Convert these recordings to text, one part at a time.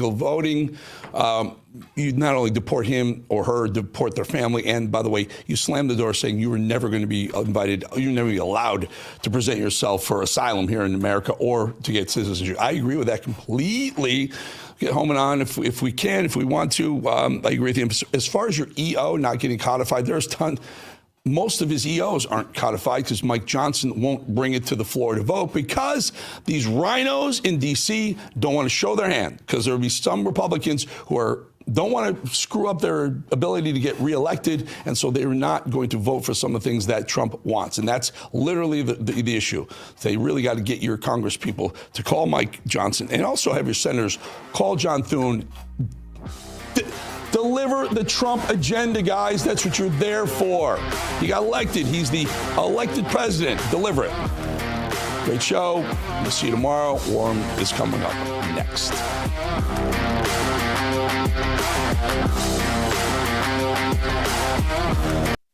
illegal voting, you not only deport him or her, deport their family, and by the way, you slam the door saying you were never going to be invited, you're never going to be allowed to present yourself for asylum here in America or to get citizenship. I agree with that completely. Get home and on if we can, if we want to. I agree with you. As far as your EO not getting codified, there's tons. Most of his EOs aren't codified because Mike Johnson won't bring it to the floor to vote because these rhinos in D.C. don't want to show their hand, because there will be some Republicans who don't want to screw up their ability to get reelected, and so they're not going to vote for some of the things that Trump wants. And that's literally the issue. They really got to get your Congress people to call Mike Johnson and also have your senators call John Thune. Deliver the Trump agenda, guys. That's what you're there for. He got elected. He's the elected president. Deliver it. Great show. We'll see you tomorrow. Warren is coming up next.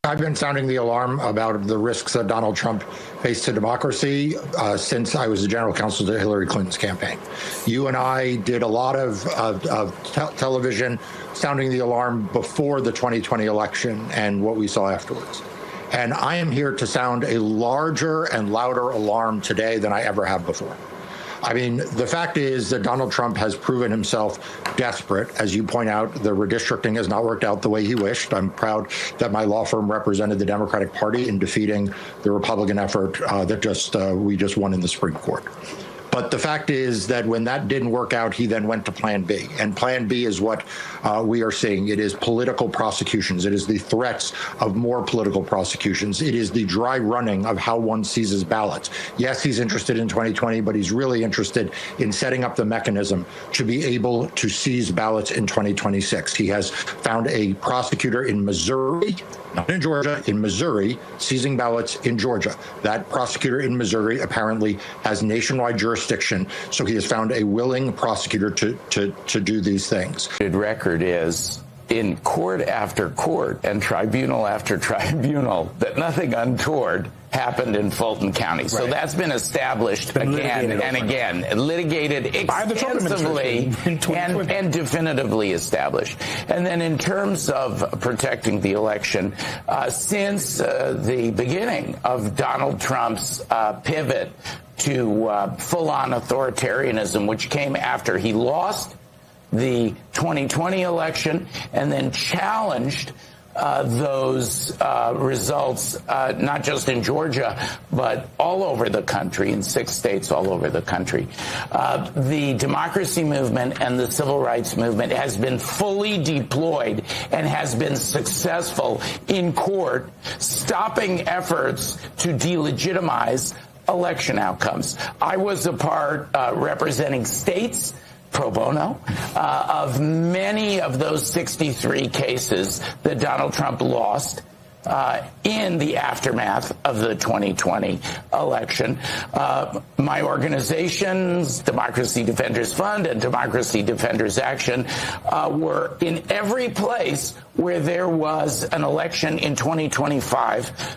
I've been sounding the alarm about the risks that Donald Trump faced to democracy since I was the general counsel to Hillary Clinton's campaign. You and I did a lot of television sounding the alarm before the 2020 election and what we saw afterwards. And I am here to sound a larger and louder alarm today than I ever have before. I mean, the fact is that Donald Trump has proven himself desperate. As you point out, the redistricting has not worked out the way he wished. I'm proud that my law firm represented the Democratic Party in defeating the Republican effort that we just won in the Supreme Court. But the fact is that when that didn't work out, he then went to Plan B. And Plan B is what we are seeing. It is political prosecutions. It is the threats of more political prosecutions. It is the dry running of how one seizes ballots. Yes, he's interested in 2020, but he's really interested in setting up the mechanism to be able to seize ballots in 2026. He has found a prosecutor in Missouri, not in Georgia, in Missouri, seizing ballots in Georgia. That prosecutor in Missouri apparently has nationwide jurisdiction, so he has found a willing prosecutor to do these things. The record is, in court after court and tribunal after tribunal, that nothing untoward happened in Fulton County. Right. So that's been established again and again, litigated extensively and definitively established. And then in terms of protecting the election, since the beginning of Donald Trump's pivot to full-on authoritarianism, which came after he lost the 2020 election and then challenged those results, not just in Georgia, but all over the country, in 6 states all over the country. The democracy movement and the civil rights movement has been fully deployed and has been successful in court, stopping efforts to delegitimize election outcomes. I was a part representing states pro bono of many of those 63 cases that Donald Trump lost in the aftermath of the 2020 election. My organizations, Democracy Defenders Fund and Democracy Defenders Action, were in every place where there was an election in 2025,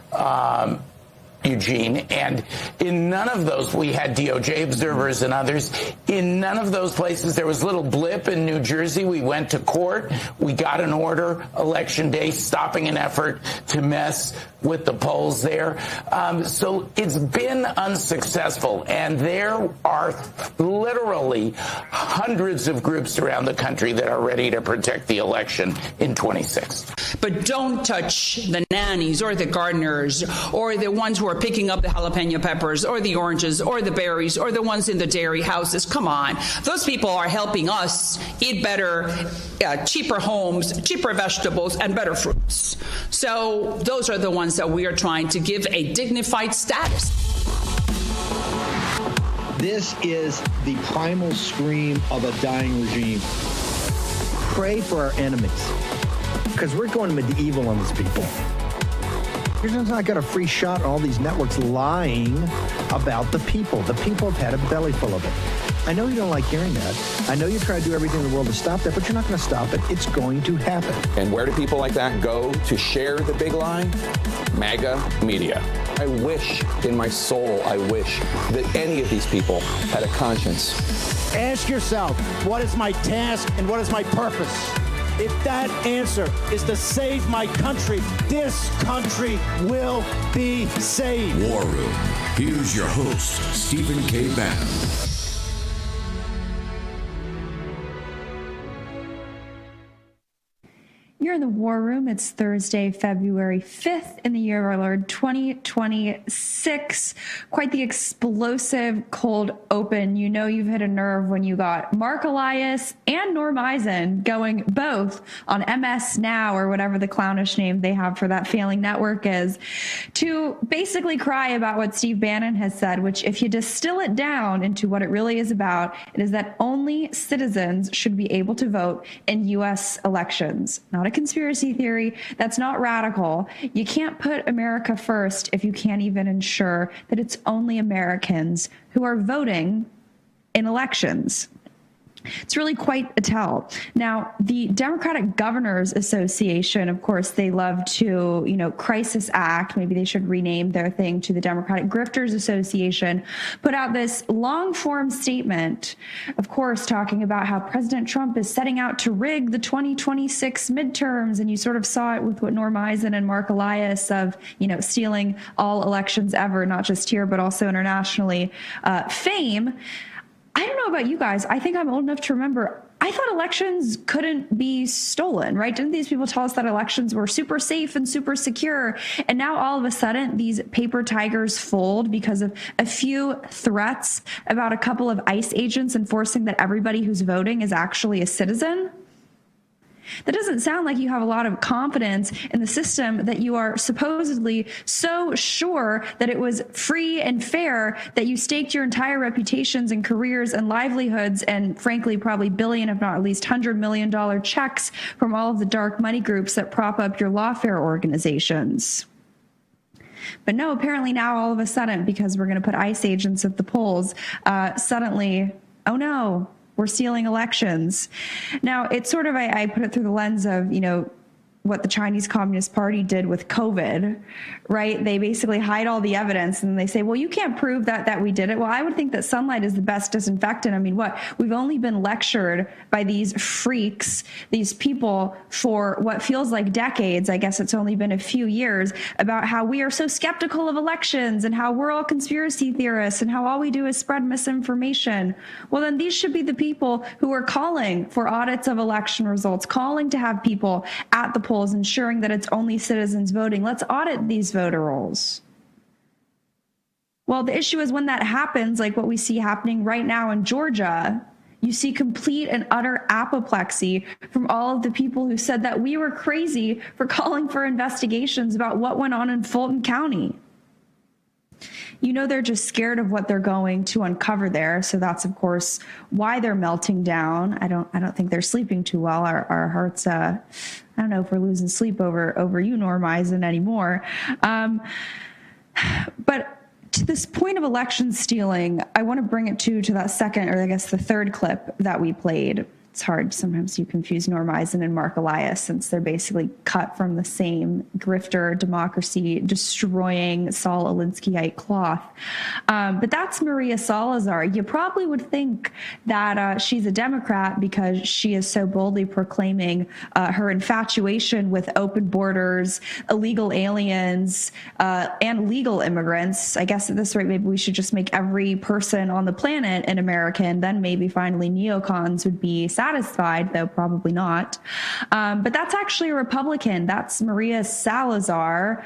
Eugene, and in none of those, we had DOJ observers and others. In none of those places, there was a little blip in New Jersey. We went to court. We got an order election day stopping an effort to mess with the polls there. So it's been unsuccessful, and there are literally hundreds of groups around the country that are ready to protect the election in 26. But don't touch the nannies or the gardeners or the ones who are picking up the jalapeno peppers or the oranges or the berries or the ones in the dairy houses. Come on. Those people are helping us eat better, cheaper homes, cheaper vegetables, and better fruits. So those are the ones that we are trying to give a dignified status. This is the primal scream of a dying regime. Pray for our enemies, because we're going medieval on these people. You're just not got a free shot on all these networks lying about the people. The people have had a belly full of it. I know you don't like hearing that. I know you try to do everything in the world to stop that, but you're not going to stop it. It's going to happen. And where do people like that go to share the big lie? MAGA media. I wish in my soul, I wish that any of these people had a conscience. Ask yourself, what is my task and what is my purpose? If that answer is to save my country, this country will be saved. War Room. Here's your host, Stephen K. Bannon. You're in the War Room. It's Thursday, February 5th in the year of our Lord 2026. Quite the explosive cold open. You know you've hit a nerve when you got Mark Elias and Norm Eisen going both on MS Now, or whatever the clownish name they have for that failing network is, to basically cry about what Steve Bannon has said, which, if you distill it down into what it really is about, it is that only citizens should be able to vote in U.S. elections. Not a conspiracy theory. That's not radical. You can't put America first if you can't even ensure that it's only Americans who are voting in elections. It's really quite a tell. Now, the Democratic Governors Association, of course, they love to, crisis act. Maybe they should rename their thing to the Democratic Grifters Association, put out this long form statement, of course, talking about how President Trump is setting out to rig the 2026 midterms. And you sort of saw it with what Norm Eisen and Mark Elias of, stealing all elections ever, not just here, but also internationally, fame. I don't know about you guys. I think I'm old enough to remember, I thought elections couldn't be stolen, right? Didn't these people tell us that elections were super safe and super secure? And now all of a sudden, these paper tigers fold because of a few threats about a couple of ICE agents enforcing that everybody who's voting is actually a citizen? That doesn't sound like you have a lot of confidence in the system that you are supposedly so sure that it was free and fair that you staked your entire reputations and careers and livelihoods and, frankly, probably billion, if not at least $100 million checks from all of the dark money groups that prop up your lawfare organizations. But no, apparently now all of a sudden, because we're going to put ICE agents at the polls, suddenly, oh no, we're stealing elections. Now, it's sort of, I put it through the lens of, what the Chinese Communist Party did with COVID, right? They basically hide all the evidence and they say, well, you can't prove that we did it. Well, I would think that sunlight is the best disinfectant. I mean, we've only been lectured by these freaks, these people, for what feels like decades. I guess it's only been a few years, about how we are so skeptical of elections and how we're all conspiracy theorists and how all we do is spread misinformation. Well, then these should be the people who are calling for audits of election results, calling to have people at the polls, ensuring that it's only citizens voting. Let's audit these voter rolls. Well, the issue is when that happens, like what we see happening right now in Georgia, you see complete and utter apoplexy from all of the people who said that we were crazy for calling for investigations about what went on in Fulton County. They're just scared of what they're going to uncover there. So that's, of course, why they're melting down. I don't think they're sleeping too well. Our hearts, I don't know if we're losing sleep over you, Norm Eisen, anymore. But to this point of election stealing, I want to bring it to that second, or I guess the third clip that we played. It's hard. Sometimes you confuse Norm Eisen and Mark Elias, since they're basically cut from the same grifter, democracy destroying Saul Alinskyite cloth. But that's Maria Salazar. You probably would think that she's a Democrat because she is so boldly proclaiming her infatuation with open borders, illegal aliens, and legal immigrants. I guess at this rate, maybe we should just make every person on the planet an American. Then maybe finally neocons would be satisfied, though probably not. But that's actually a Republican. That's Maria Salazar.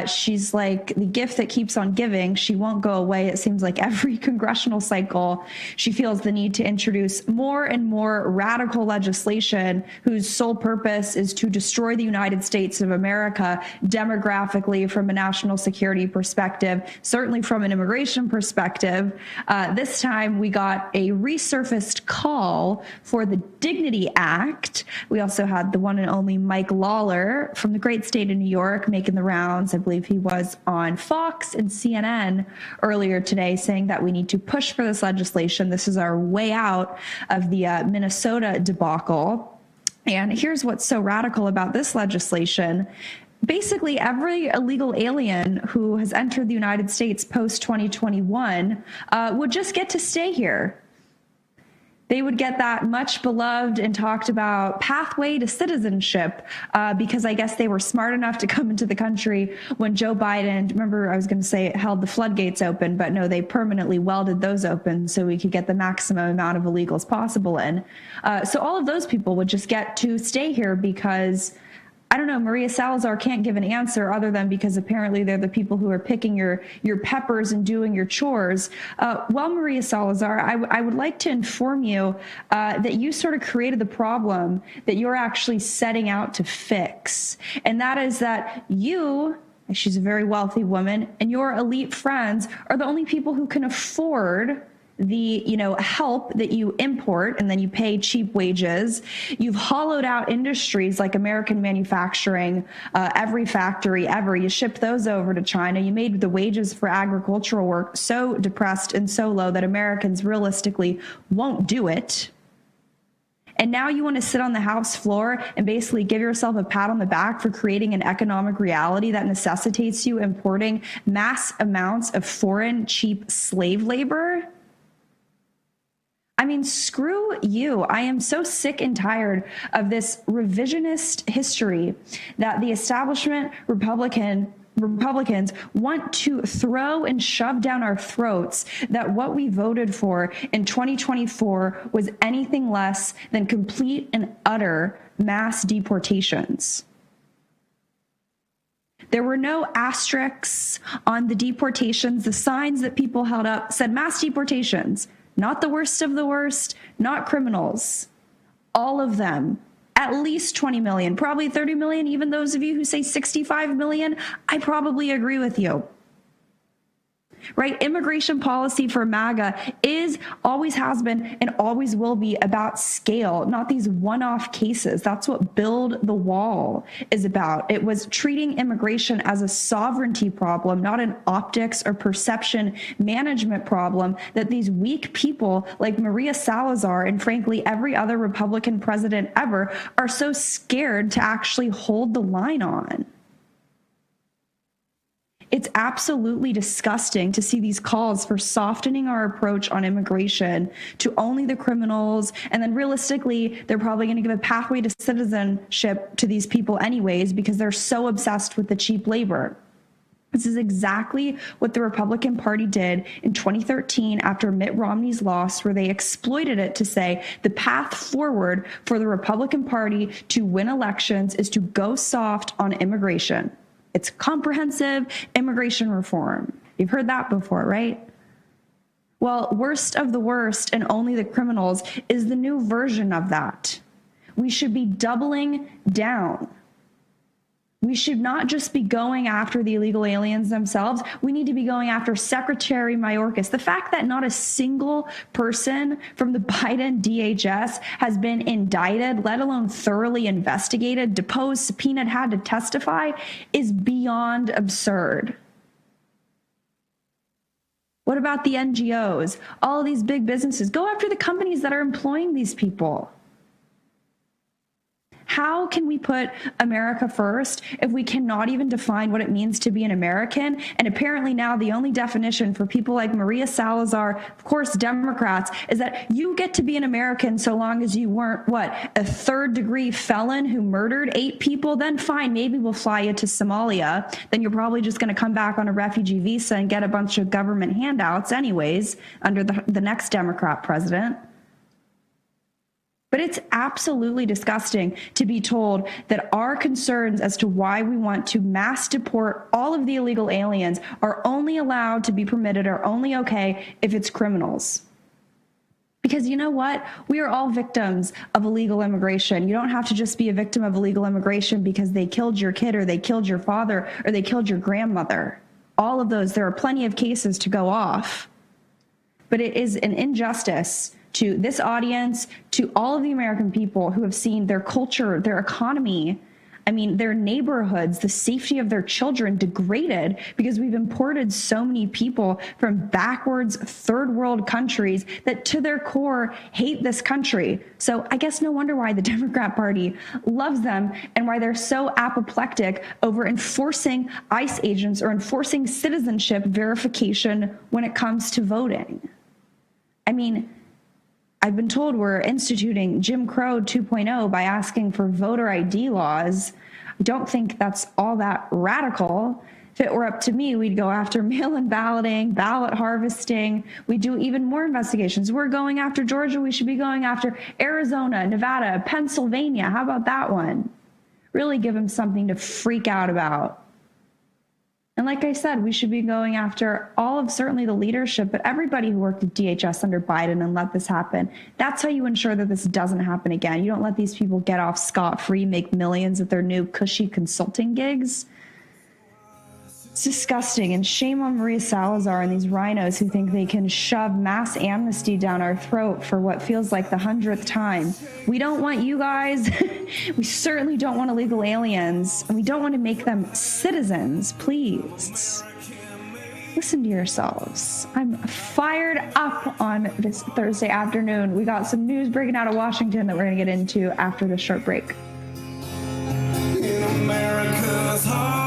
She's like the gift that keeps on giving. She won't go away. It seems like every congressional cycle, she feels the need to introduce more and more radical legislation whose sole purpose is to destroy the United States of America demographically, from a national security perspective, certainly from an immigration perspective. This time we got a resurfaced call for the Dignity Act. We also had the one and only Mike Lawler from the great state of New York making the rounds. I believe he was on Fox and CNN earlier today saying that we need to push for this legislation. This is our way out of the Minnesota debacle. And here's what's so radical about this legislation. Basically, every illegal alien who has entered the United States post-2021 would just get to stay here. They would get that much beloved and talked about pathway to citizenship because I guess they were smart enough to come into the country when Joe Biden, remember I was going to say it held the floodgates open, but no, they permanently welded those open so we could get the maximum amount of illegals possible in. So all of those people would just get to stay here because I don't know, Maria Salazar can't give an answer other than because apparently they're the people who are picking your peppers and doing your chores. Well, Maria Salazar, I would like to inform you that you sort of created the problem that you're actually setting out to fix. And that is that you, she's a very wealthy woman, and your elite friends are the only people who can afford the help that you import and then you pay cheap wages. You've hollowed out industries like American manufacturing, every factory ever. You shipped those over to China. You made the wages for agricultural work so depressed and so low that Americans realistically won't do it. And now you want to sit on the House floor and basically give yourself a pat on the back for creating an economic reality that necessitates you importing mass amounts of foreign cheap slave labor. I mean, screw you. I am so sick and tired of this revisionist history that the establishment Republicans want to throw and shove down our throats, that what we voted for in 2024 was anything less than complete and utter mass deportations. There were no asterisks on the deportations. The signs that people held up said mass deportations. Not the worst of the worst, not criminals. All of them. At least 20 million, probably 30 million. Even those of you who say 65 million, I probably agree with you. Right? Immigration policy for MAGA always has been, and always will be about scale, not these one-off cases. That's what Build the Wall is about. It was treating immigration as a sovereignty problem, not an optics or perception management problem that these weak people like Maria Salazar and frankly every other Republican president ever are so scared to actually hold the line on. It's absolutely disgusting to see these calls for softening our approach on immigration to only the criminals. And then realistically, they're probably going to give a pathway to citizenship to these people anyways, because they're so obsessed with the cheap labor. This is exactly what the Republican Party did in 2013 after Mitt Romney's loss, where they exploited it to say the path forward for the Republican Party to win elections is to go soft on immigration. It's comprehensive immigration reform. You've heard that before, right? Well, worst of the worst and only the criminals is the new version of that. We should be doubling down. We should not just be going after the illegal aliens themselves. We need to be going after Secretary Mayorkas. The fact that not a single person from the Biden DHS has been indicted, let alone thoroughly investigated, deposed, subpoenaed, had to testify, is beyond absurd. What about the NGOs? All of these big businesses. Go after the companies that are employing these people. How can we put America first if we cannot even define what it means to be an American? And apparently now the only definition for people like Maria Salazar, of course, Democrats, is that you get to be an American so long as you weren't, a third-degree felon who murdered 8 people? Then fine, maybe we'll fly you to Somalia. Then you're probably just going to come back on a refugee visa and get a bunch of government handouts anyways under the next Democrat president. But it's absolutely disgusting to be told that our concerns as to why we want to mass deport all of the illegal aliens are only allowed to be permitted or only okay if it's criminals. Because you know what? We are all victims of illegal immigration. You don't have to just be a victim of illegal immigration because they killed your kid or they killed your father or they killed your grandmother. All of those, there are plenty of cases to go off. But it is an injustice to this audience, to all of the American people who have seen their culture, their economy, I mean, their neighborhoods, the safety of their children degraded because we've imported so many people from backwards third world countries that to their core hate this country. So I guess no wonder why the Democrat Party loves them and why they're so apoplectic over enforcing ICE agents or enforcing citizenship verification when it comes to voting. I mean, I've been told we're instituting Jim Crow 2.0 by asking for voter ID laws. I don't think that's all that radical. If it were up to me, we'd go after mail-in balloting, ballot harvesting. We'd do even more investigations. We're going after Georgia. We should be going after Arizona, Nevada, Pennsylvania. How about that one? Really give them something to freak out about. And like I said, we should be going after all of certainly the leadership, but everybody who worked at DHS under Biden and let this happen. That's how you ensure that this doesn't happen again. You don't let these people get off scot-free, make millions at their new cushy consulting gigs. It's disgusting, and shame on Maria Salazar and these rhinos who think they can shove mass amnesty down our throat for what feels like the 100th time. We don't want you guys. We certainly don't want illegal aliens, and we don't want to make them citizens. Please listen to yourselves. I'm fired up on this Thursday afternoon. We got some news breaking out of Washington that we're going to get into after this short break. In America's heart.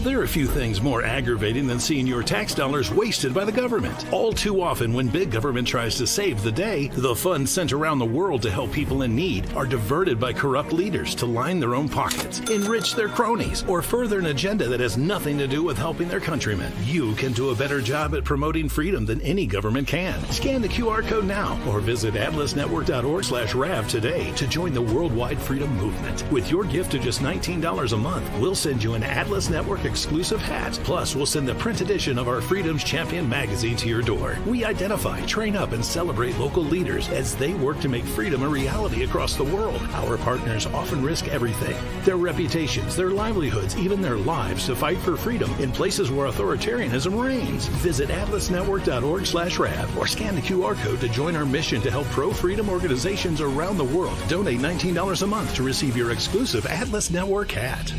There are a few things more aggravating than seeing your tax dollars wasted by the government. All too often, when big government tries to save the day, the funds sent around the world to help people in need are diverted by corrupt leaders to line their own pockets, enrich their cronies, or further an agenda that has nothing to do with helping their countrymen. You can do a better job at promoting freedom than any government can. Scan the QR code now or visit atlasnetwork.org/RAV today to join the worldwide freedom movement. With your gift of just $19 a month, we'll send you an Atlas Network exclusive hat. Plus, we'll send the print edition of our Freedom's Champion magazine to your door. We identify, train up, and celebrate local leaders as they work to make freedom a reality across the world. Our partners often risk everything: their reputations, their livelihoods, even their lives to fight for freedom in places where authoritarianism reigns. Visit atlasnetwork.org/RAV or scan the QR code to join our mission to help pro-freedom organizations around the world. Donate $19 a month to receive your exclusive Atlas Network hat.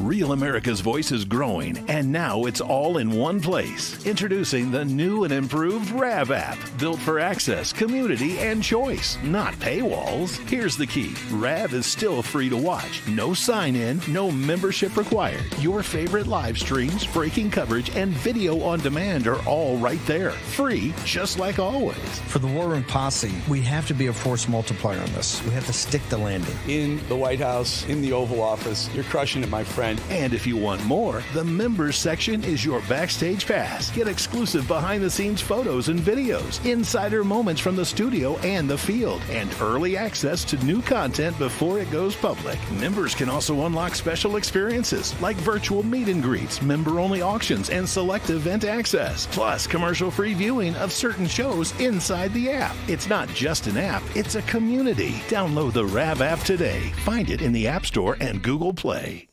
Real America's Voice is growing, and now it's all in one place. Introducing the new and improved RAV app, built for access, community, and choice, not paywalls. Here's the key. RAV is still free to watch. No sign-in, no membership required. Your favorite live streams, breaking coverage, and video on demand are all right there. Free, just like always. For the War Room Posse, we have to be a force multiplier on this. We have to stick the landing. In the White House, in the Oval Office, you're crushing it, my friend. And if you want more, the members section is your backstage pass. Get exclusive behind-the-scenes photos and videos, insider moments from the studio and the field, and early access to new content before it goes public. Members can also unlock special experiences like virtual meet and greets, member-only auctions, and select event access, plus commercial-free viewing of certain shows inside the app. It's not just an app, it's a community. Download the RAV app today. Find it in the App Store and Google Play.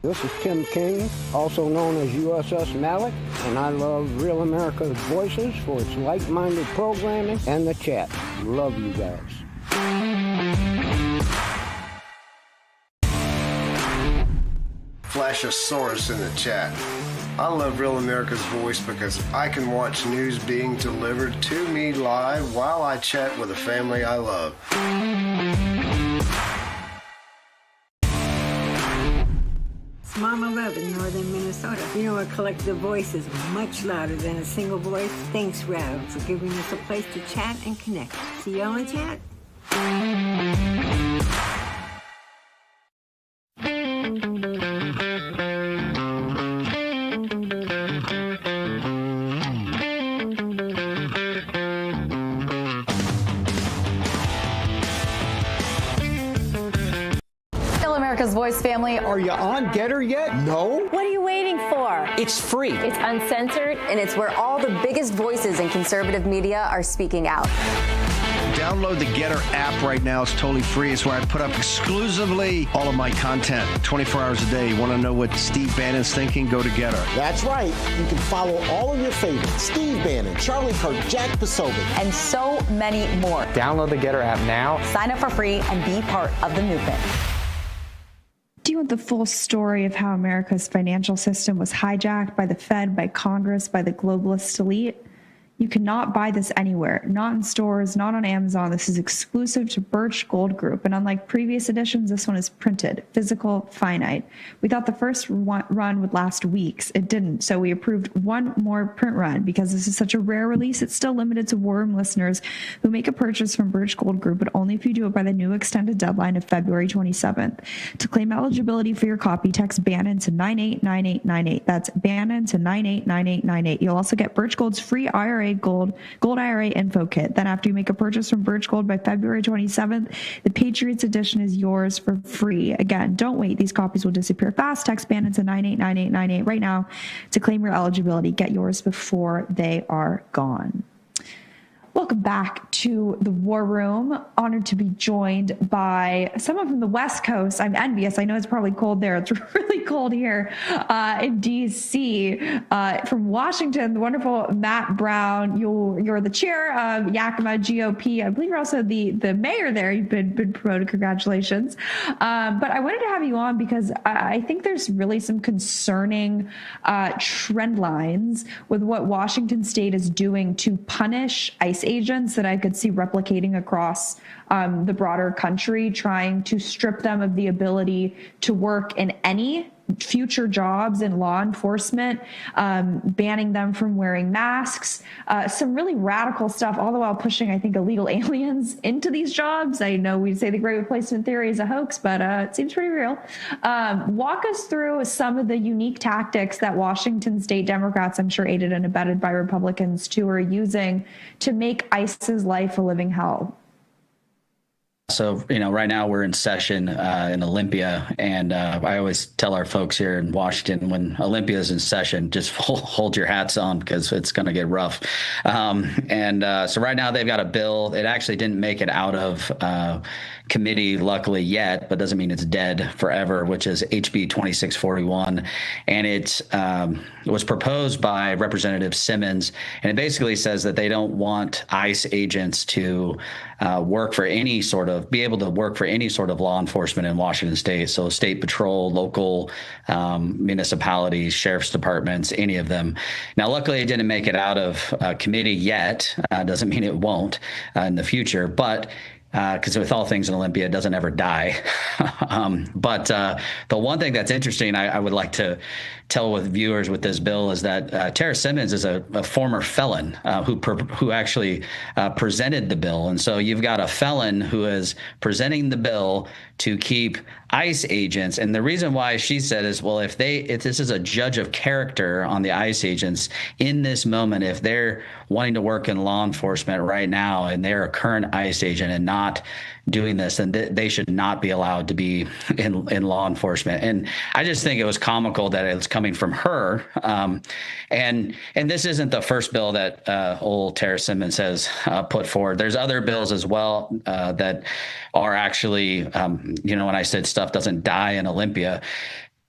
This is Tim King, also known as USS Malik, and I love Real America's Voices for its like-minded programming and the chat. Love you guys. Flashosaurus in the chat. I love Real America's Voice because I can watch news being delivered to me live while I chat with the family I love. Mama Love in northern Minnesota. You know, a collective voice is much louder than a single voice. Thanks, Rav, for giving us a place to chat and connect. See y'all in chat. America's Voice family. Are you on Getter yet? No? What are you waiting for? It's free. It's uncensored, and it's where all the biggest voices in conservative media are speaking out. Download the Getter app right now. It's totally free. It's where I put up exclusively all of my content 24 hours a day. You want to know what Steve Bannon's thinking? Go to Getter. That's right. You can follow all of your favorites. Steve Bannon, Charlie Kirk, Jack Posobiec, and so many more. Download the Getter app now. Sign up for free and be part of the movement. Do you want the full story of how America's financial system was hijacked by the Fed, by Congress, by the globalist elite? You cannot buy this anywhere, not in stores, not on Amazon. This is exclusive to Birch Gold Group. And unlike previous editions, this one is printed, physical, finite. We thought the first run would last weeks. It didn't. So we approved one more print run because this is such a rare release. It's still limited to War Room listeners who make a purchase from Birch Gold Group, but only if you do it by the new extended deadline of February 27th. To claim eligibility for your copy, text Bannon to 989898. That's Bannon to 989898. You'll also get Birch Gold's free IRA Gold IRA info kit. Then after you make a purchase from Birch Gold by February 27th, the Patriots edition is yours for free. Again, don't wait. These copies will disappear fast. Text Bannon to 989898 right now to claim your eligibility. Get yours before they are gone. Welcome back to the War Room. Honored to be joined by someone from the West Coast. I'm envious. I know it's probably cold there. It's really cold here in D.C. From Washington, the wonderful Matt Brown. You're the chair of Yakima GOP. I believe you're also the mayor there. You've been promoted. Congratulations. But I wanted to have you on because I think there's really some concerning trend lines with what Washington State is doing to punish ICE agents that I could see replicating across the broader country, trying to strip them of the ability to work in any future jobs in law enforcement, banning them from wearing masks, some really radical stuff, all the while pushing, I think, illegal aliens into these jobs. I know we say the Great Replacement Theory is a hoax, but it seems pretty real. Walk us through some of the unique tactics that Washington State Democrats, I'm sure aided and abetted by Republicans too, are using to make ICE's life a living hell. So, right now we're in session in Olympia, and I always tell our folks here in Washington, when Olympia is in session, just hold your hats on because it's going to get rough. So right now they've got a bill. It actually didn't make it out of committee, luckily, yet, but doesn't mean it's dead forever, which is HB 2641. And it was proposed by Representative Simmons, and it basically says that they don't want ICE agents to be able to work for any sort of law enforcement in Washington State. So state patrol, local municipalities, sheriff's departments, any of them. Now, luckily, it didn't make it out of committee yet. Doesn't mean it won't in the future, but because with all things in Olympia, it doesn't ever die. But the one thing that's interesting, I would like to tell with viewers with this bill is that Tara Simmons is a former felon who actually presented the bill. And so you've got a felon who is presenting the bill to keep ICE agents. And the reason why she said is, well, if this is a judge of character on the ICE agents in this moment, if they're wanting to work in law enforcement right now and they're a current ICE agent and not doing this, then they should not be allowed to be in law enforcement. And I just think it was comical that it's coming from her. And this isn't the first bill that old Tara Simmons has put forward. There's other bills as well that are actually, when I said stuff doesn't die in Olympia.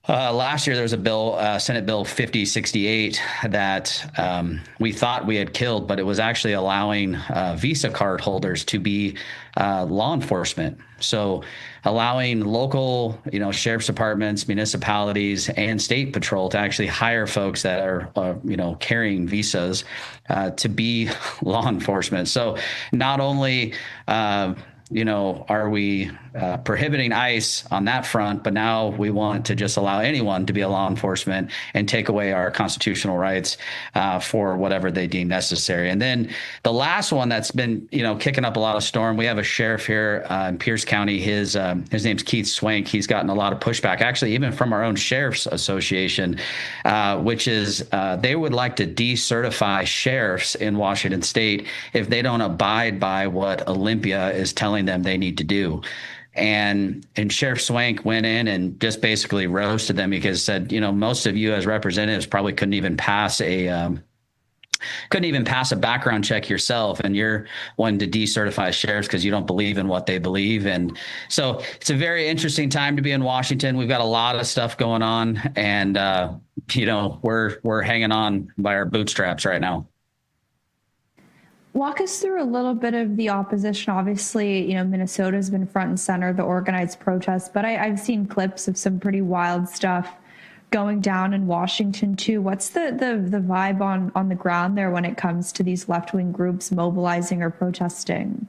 Last year, there was a bill, Senate Bill 5068, that we thought we had killed, but it was actually allowing Visa card holders to be law enforcement. So allowing local, sheriff's departments, municipalities, and state patrol to actually hire folks that are, carrying visas to be law enforcement. So not only are we prohibiting ICE on that front, but now we want to just allow anyone to be a law enforcement and take away our constitutional rights for whatever they deem necessary. And then the last one that's been, kicking up a lot of storm, we have a sheriff here in Pierce County. His name's Keith Swank. He's gotten a lot of pushback, actually, even from our own Sheriff's Association, which is they would like to decertify sheriffs in Washington State if they don't abide by what Olympia is telling them they need to do. And Sheriff Swank went in and just basically roasted them because said, most of you as representatives probably couldn't even pass a couldn't even pass a background check yourself, and you're wanting to decertify sheriffs because you don't believe in what they believe. And so it's a very interesting time to be in Washington. We've got a lot of stuff going on, and we're hanging on by our bootstraps right now. Walk us through a little bit of the opposition. Obviously, Minnesota's been front and center, the organized protests, but I've seen clips of some pretty wild stuff going down in Washington too. What's the vibe on the ground there when it comes to these left-wing groups mobilizing or protesting?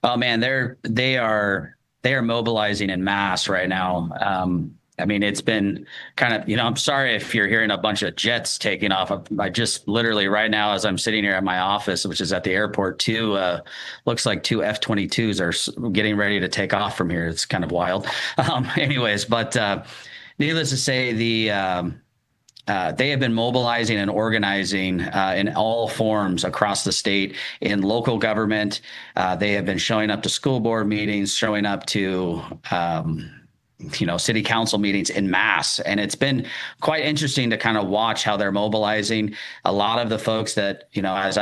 Oh man, they are mobilizing en masse right now. It's been kind of, I'm sorry if you're hearing a bunch of jets taking off. I just literally right now, as I'm sitting here at my office, which is at the airport, looks like two F-22s are getting ready to take off from here. It's kind of wild. But needless to say, they have been mobilizing and organizing in all forms across the state. In local government, they have been showing up to school board meetings, showing up to city council meetings en masse. And it's been quite interesting to kind of watch how they're mobilizing. A lot of the folks that, as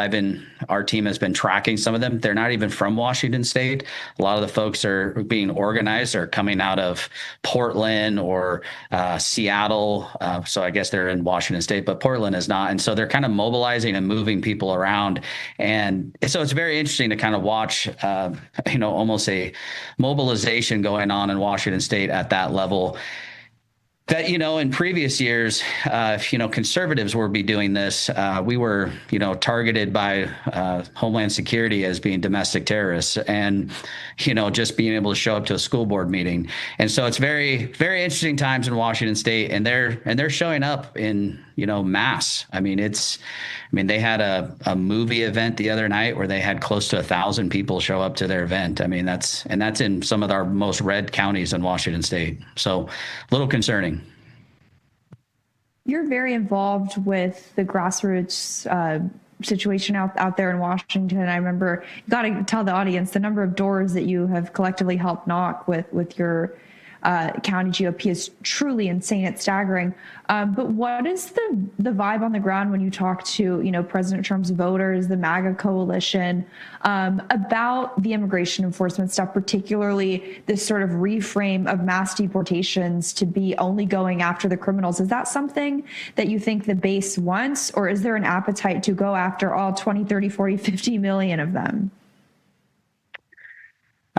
our team has been tracking some of them, they're not even from Washington State. A lot of the folks are being organized are coming out of Portland or Seattle. So I guess they're in Washington State, but Portland is not. And so they're kind of mobilizing and moving people around. And so it's very interesting to kind of watch, almost a mobilization going on in Washington State at that level. That, in previous years, if, conservatives were be doing this, we were, targeted by Homeland Security as being domestic terrorists and, just being able to show up to a school board meeting. And so it's very, very interesting times in Washington State, and they're showing up in, mass. They had a movie event the other night where they had close to 1,000 people show up to their event. That's in some of our most red counties in Washington State. So a little concerning. You're very involved with the grassroots situation out there in Washington. I remember, you got to tell the audience the number of doors that you have collectively helped knock with your county GOP is truly insane. It's staggering. But what is the vibe on the ground when you talk to, President Trump's voters, the MAGA coalition, about the immigration enforcement stuff, particularly this sort of reframe of mass deportations to be only going after the criminals? Is that something that you think the base wants, or is there an appetite to go after all 20, 30, 40, 50 million of them?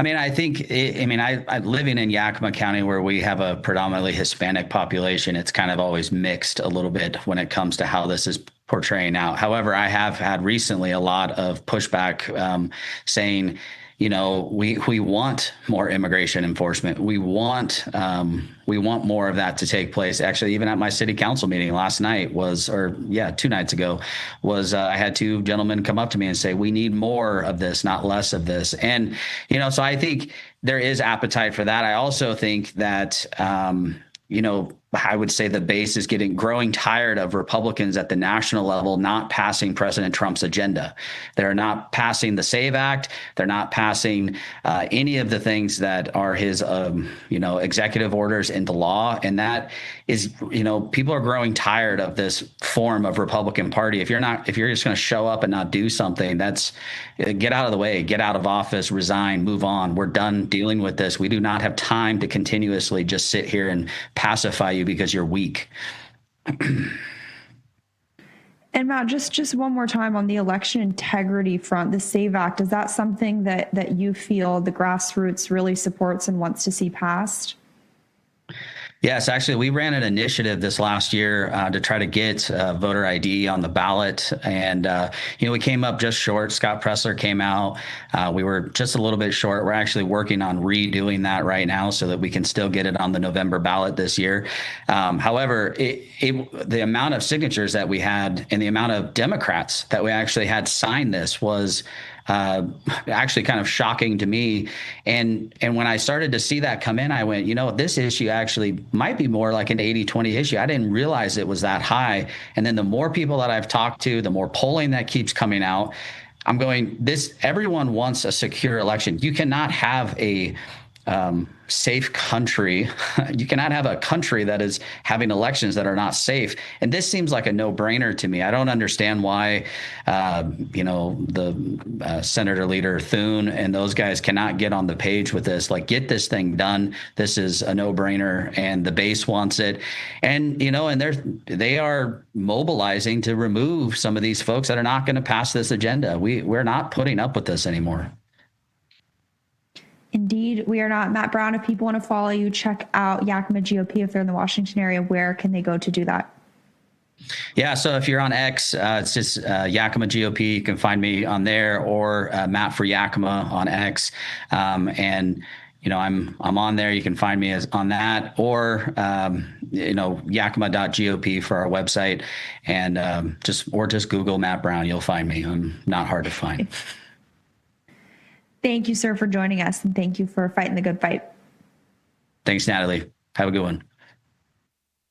I think, living in Yakima County, where we have a predominantly Hispanic population, it's kind of always mixed a little bit when it comes to how this is portraying out. However, I have had recently a lot of pushback saying, we want more immigration enforcement. We want more of that to take place. Actually, even at my city council meeting last night 2 nights ago, I had two gentlemen come up to me and say, we need more of this, not less of this. And, so I think there is appetite for that. I also think that, I would say the base is growing tired of Republicans at the national level not passing President Trump's agenda. They're not passing the SAVE Act. They're not passing any of the things that are his, executive orders into law. And that is, people are growing tired of this form of Republican Party. If you're just going to show up and not do something, get out of the way, get out of office, resign, move on. We're done dealing with this. We do not have time to continuously just sit here and pacify you because you're weak. And Matt, just one more time on the election integrity front, the SAVE Act, is that something that you feel the grassroots really supports and wants to see passed? Yes, actually, we ran an initiative this last year to try to get voter ID on the ballot. And, we came up just short. Scott Pressler came out. We were just a little bit short. We're actually working on redoing that right now so that we can still get it on the November ballot this year. However, the amount of signatures that we had and the amount of Democrats that we actually had sign this was actually kind of shocking to me. And when I started to see that come in, I went, this issue actually might be more like an 80-20 issue. I didn't realize it was that high. And then the more people that I've talked to, the more polling that keeps coming out, I'm going, everyone wants a secure election. You cannot have a safe country. You cannot have a country that is having elections that are not safe. And this seems like a no-brainer to me. I don't understand why, the Senator Leader Thune and those guys cannot get on the page with this. Like, get this thing done. This is a no-brainer, and the base wants it. And they are mobilizing to remove some of these folks that are not going to pass this agenda. We're not putting up with this anymore. Indeed, we are not. Matt Brown, if people want to follow you, check out Yakima GOP if they're in the Washington area. Where can they go to do that? Yeah, so if you're on X, it's just Yakima GOP. You can find me on there, or Matt for Yakima on X. And I'm on there. You can find me on that, or yakima.gop for our website, and just Google Matt Brown. You'll find me. I'm not hard to find. Thank you, sir, for joining us, and thank you for fighting the good fight. Thanks, Natalie. Have a good one.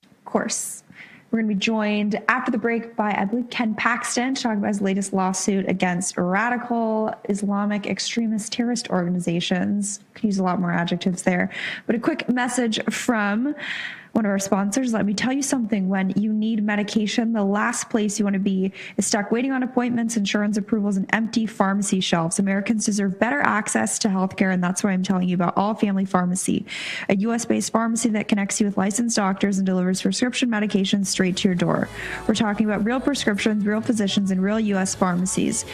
Of course. We're going to be joined after the break by, I believe, Ken Paxton to talk about his latest lawsuit against radical Islamic extremist terrorist organizations. Could use a lot more adjectives there. But a quick message from one of our sponsors. Let me tell you something. When you need medication, the last place you want to be is stuck waiting on appointments, insurance approvals, and empty pharmacy shelves. Americans deserve better access to healthcare, and that's why I'm telling you about All Family Pharmacy, a U.S.-based pharmacy that connects you with licensed doctors and delivers prescription medications straight to your door. We're talking about real prescriptions, real physicians, and real U.S. pharmacies,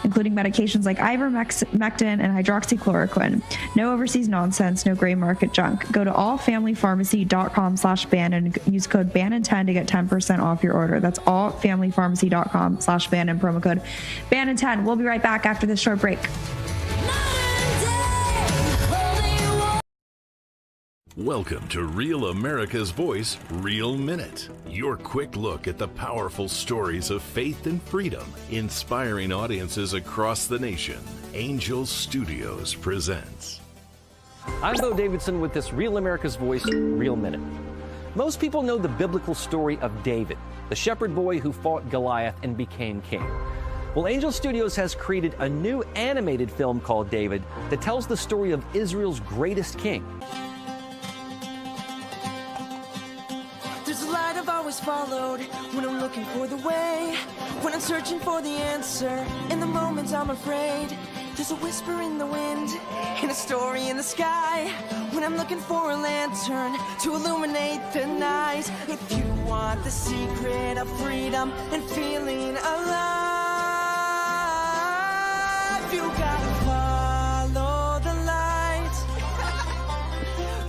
including medications like ivermectin and hydroxychloroquine. No overseas nonsense, no gray market junk. Go to allfamilypharmacy.com/Bannon and use code Bannon10 to get 10% off your order. That's allfamilypharmacy.com/Bannon, promo code Bannon10. We'll be right back after this short break. Welcome to Real America's Voice, Real Minute. Your quick look at the powerful stories of faith and freedom, inspiring audiences across the nation. Angel Studios presents. I'm Bo Davidson with this Real America's Voice, Real Minute. Most people know the biblical story of David, the shepherd boy who fought Goliath and became king. Well, Angel Studios has created a new animated film called David that tells the story of Israel's greatest king. There's a light I've always followed when I'm looking for the way, when I'm searching for the answer, in the moments I'm afraid. There's a whisper in the wind, and a story in the sky, when I'm looking for a lantern to illuminate the night. If you want the secret of freedom and feeling alive, you gotta follow the light.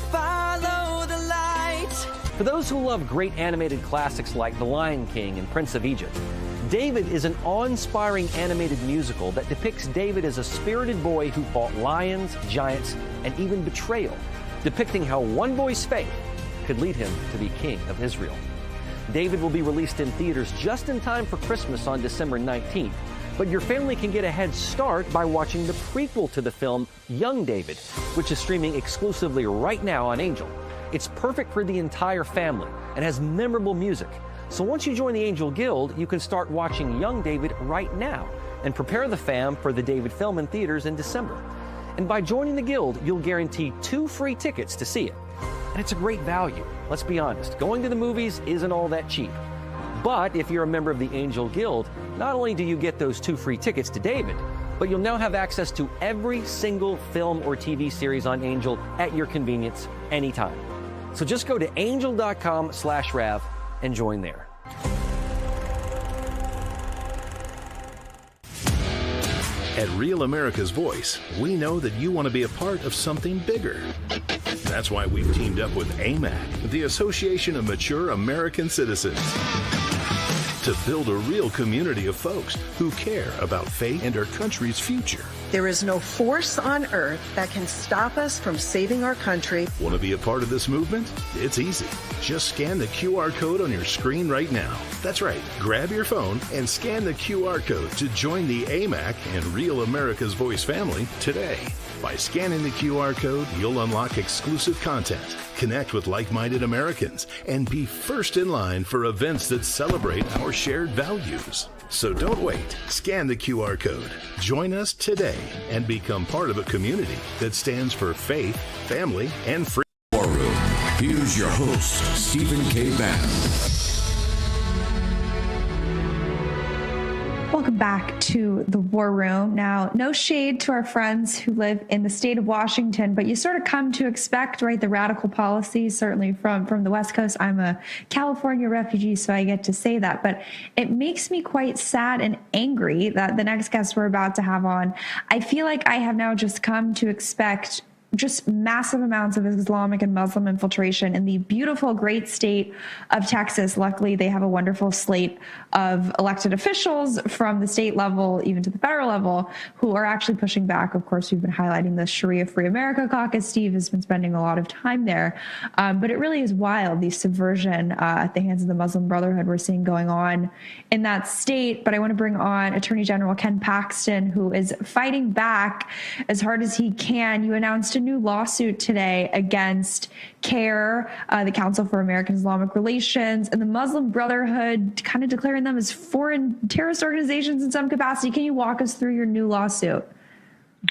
Follow the light. For those who love great animated classics like The Lion King and Prince of Egypt, David is an awe-inspiring animated musical that depicts David as a spirited boy who fought lions, giants, and even betrayal, depicting how one boy's faith could lead him to be king of Israel. David will be released in theaters just in time for Christmas on December 19th, but your family can get a head start by watching the prequel to the film, Young David, which is streaming exclusively right now on Angel. It's perfect for the entire family and has memorable music. So once you join the Angel Guild, you can start watching Young David right now and prepare the fam for the David film in theaters in December. And by joining the Guild, you'll guarantee 2 free tickets to see it. And it's a great value. Let's be honest, going to the movies isn't all that cheap. But if you're a member of the Angel Guild, not only do you get those 2 free tickets to David, but you'll now have access to every single film or TV series on Angel at your convenience anytime. So just go to angel.com/Rav and join there. At Real America's Voice, we know that you want to be a part of something bigger. That's why we've teamed up with AMAC, the Association of Mature American Citizens, to build a real community of folks who care about faith and our country's future. There is no force on earth that can stop us from saving our country. Want to be a part of this movement? It's easy. Just scan the QR code on your screen right now. That's right. Grab your phone and scan the QR code to join the AMAC and Real America's Voice family today. By scanning the QR code, you'll unlock exclusive content, connect with like-minded Americans, and be first in line for events that celebrate our shared values. So don't wait. Scan the QR code. Join us today and become part of a community that stands for faith, family, and freedom. War Room. Here's your host, Stephen K. Bannon. Welcome back to the War Room. Now, no shade to our friends who live in the state of Washington, but you sort of come to expect, right, the radical policies, certainly from the West Coast. I'm a California refugee, so I get to say that. But it makes me quite sad and angry that the next guest we're about to have on, I feel like I have now just come to expect just massive amounts of Islamic and Muslim infiltration in the beautiful, great state of Texas. Luckily, they have a wonderful slate of elected officials from the state level, even to the federal level, who are actually pushing back. Of course, we've been highlighting the Sharia Free America Caucus. Steve has been spending a lot of time there. But it really is wild, the subversion at the hands of the Muslim Brotherhood we're seeing going on in that state. But I want to bring on Attorney General Ken Paxton, who is fighting back as hard as he can. You announced a new lawsuit today against CAIR, the Council for American Islamic Relations, and the Muslim Brotherhood, kind of declaring them as foreign terrorist organizations in some capacity. Can you walk us through your new lawsuit?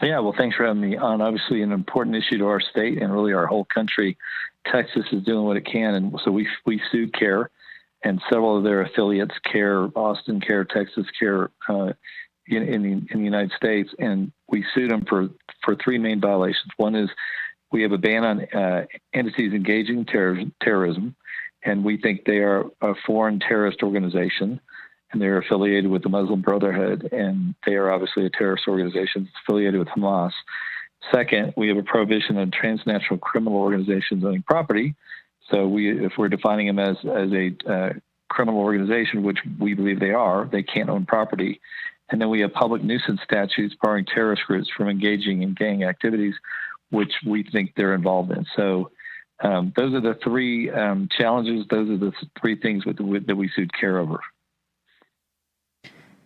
Yeah, well, thanks for having me on. Obviously, an important issue to our state and really our whole country. Texas is doing what it can, and so we sued CAIR and several of their affiliates, CAIR Austin, CAIR Texas, CAIR in the United States, and we sued them for three main violations. One is we have a ban on entities engaging terrorism, and we think they are a foreign terrorist organization, and they're affiliated with the Muslim Brotherhood, and they are obviously a terrorist organization affiliated with Hamas. Second, we have a prohibition on transnational criminal organizations owning property. So if we're defining them as a criminal organization, which we believe they are, they can't own property. And then we have public nuisance statutes barring terrorist groups from engaging in gang activities, which we think they're involved in. So those are the three challenges. Those are the three things that we sued CAIR over.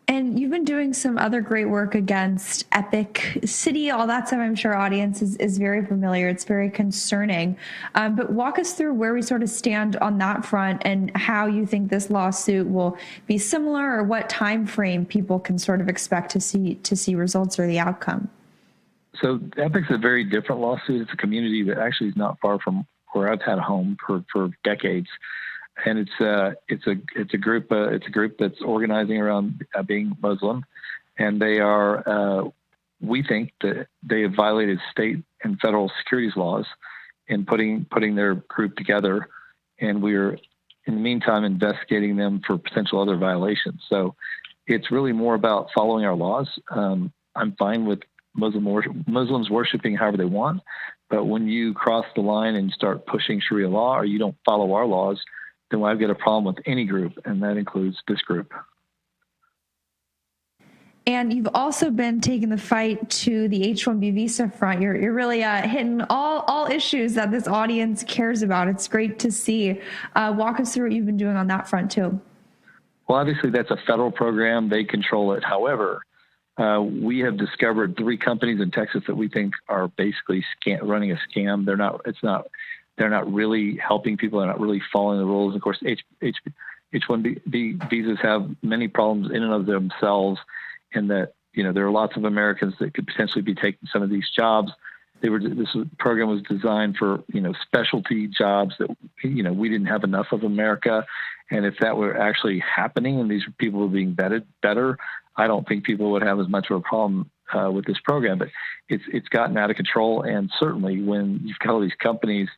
And you've been doing some other great work against Epic City, all that stuff. I'm sure our audience is very familiar. It's very concerning. But walk us through where we sort of stand on that front and how you think this lawsuit will be similar, or what time frame people can sort of expect to see results or the outcome. So Epic's a very different lawsuit. It's a community that actually is not far from where I've had a home for decades. And it's a group that's organizing around being Muslim, and they are we think that they have violated state and federal securities laws in putting their group together, and we're in the meantime investigating them for potential other violations. So it's really more about following our laws. I'm fine with Muslims worshiping however they want, but when you cross the line and start pushing Sharia law, or you don't follow our laws, then I've got a problem with any group, and that includes this group. And you've also been taking the fight to the H-1B visa front. You're really hitting all issues that this audience cares about. It's great to see. Walk us through what you've been doing on that front too. Well, obviously that's a federal program. They control it. However, we have discovered three companies in Texas that we think are basically running a scam. They're not really helping people. They're not really following the rules. Of course, H-1B visas have many problems in and of themselves, in that, there are lots of Americans that could potentially be taking some of these jobs. This program was designed for, specialty jobs that, we didn't have enough of America. And if that were actually happening and these people were being vetted better, I don't think people would have as much of a problem with this program. But it's gotten out of control. And certainly when you've got all these companies